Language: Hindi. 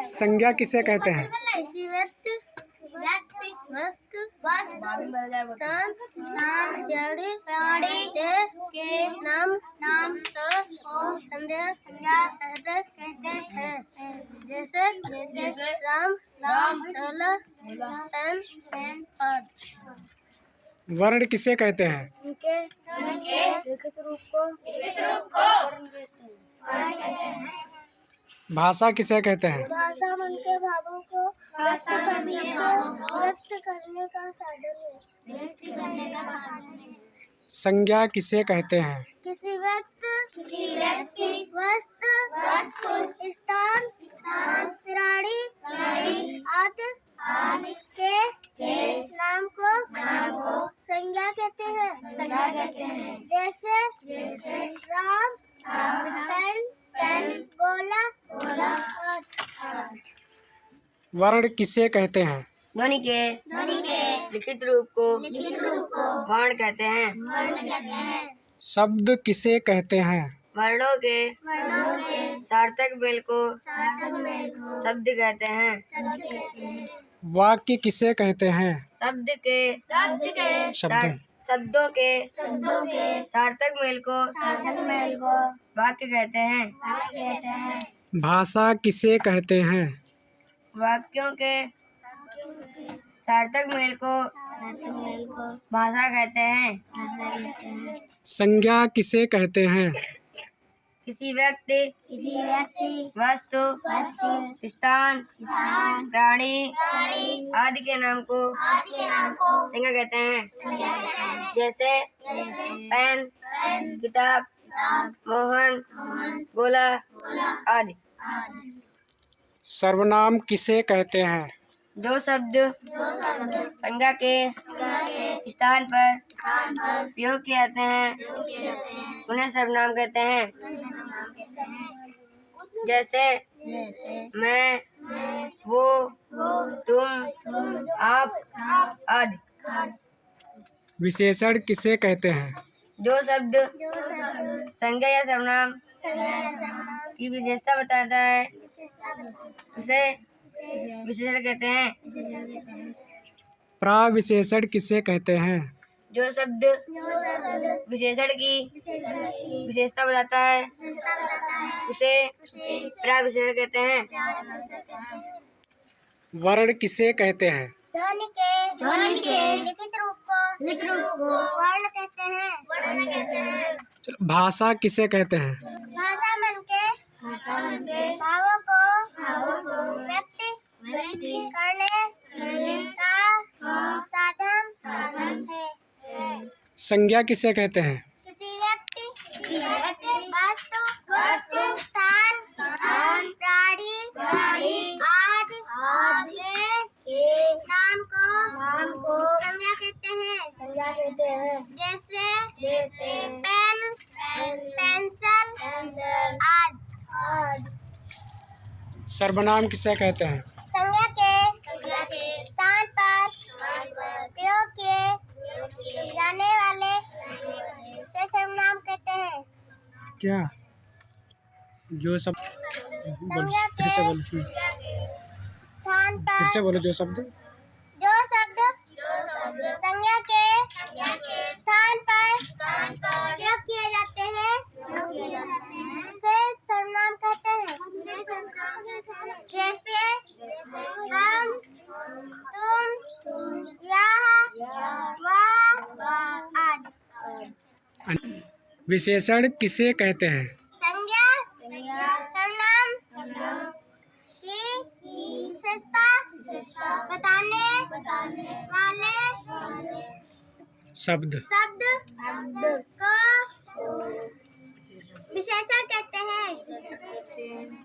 संज्ञा किसे कहते हैं? किसी व्यक्ति, वस्तु, स्थान, प्राणी के नाम को संज्ञा कहते हैं। जैसे राम, ढोला, पेन, पद। वर्ण किसे कहते हैं? उनके लिखित रूप को वर्ण कहते हैं। भाषा किसे कहते हैं? भाषा मन के भावों को व्यक्त करने का साधन है। संज्ञा किसे कहते हैं? किसी व्यक्ति, वस्तु, स्थान, प्राणी आदि के नाम को संज्ञा कहते हैं। जैसे राम, पेन, गोला, पद। वर्ण किसे कहते हैं? ध्वनि के लिखित रूप को वर्ण कहते हैं। शब्द किसे कहते हैं? वर्णों के सार्थक मेल को शब्द कहते हैं। वाक्य किसे कहते हैं? शब्दों के सार्थक मेल को वाक्य कहते हैं। भाषा किसे कहते हैं? वाक्यों के सार्थक मेल को भाषा कहते हैं। संज्ञा किसे कहते हैं? किसी व्यक्ति, वस्तु, स्थान, प्राणी आदि के नाम को संज्ञा कहते हैं। जैसे पेन, किताब, मोहन, गोला आदि। सर्वनाम किसे कहते हैं? जो शब्द संज्ञा के स्थान पर प्रयोग किए जाते हैं उन्हें सर्वनाम कहते हैं। जैसे मैं, वो, तुम, आप आदि। विशेषण किसे कहते हैं? जो शब्द संज्ञा या सर्वनाम की विशेषता बताता है उसे विशेषण कहते हैं। प्रविशेषण किसे कहते हैं? जो शब्द विशेषण की विशेषता बताता है उसे प्रविशेषण कहते हैं। वर्ण किसे कहते हैं? ध्वनि के लिखित रूप को वर्ण कहते हैं। भाषा किसे कहते हैं? भाषा मन के भावों को व्यक्त करने का साधन है। संज्ञा किसे कहते हैं? किसी व्यक्ति, वस्तु, स्थान, प्राणी आदि के नाम को संज्ञा कहते हैं। जैसे पेन, पेंसिल आदि। सर्वनाम किसे कहते हैं? संज्ञा के स्थान पर प्रयोग किए जाने वाले से सर्वनाम कहते हैं। क्या? जो सब संज्ञा के फिर स्थान पर से बोलो। जो शब्द संज्ञा के स्थान पर प्रयोग किए जाते हैं से सर्वनाम कहते हैं। जैसे हम, तुम, यहाँ, वहाँ आदि। विशेषण किसे कहते हैं? संज्ञा सर्वनाम की विशेषता बताने वाले शब्द को विशेषण कहते हैं।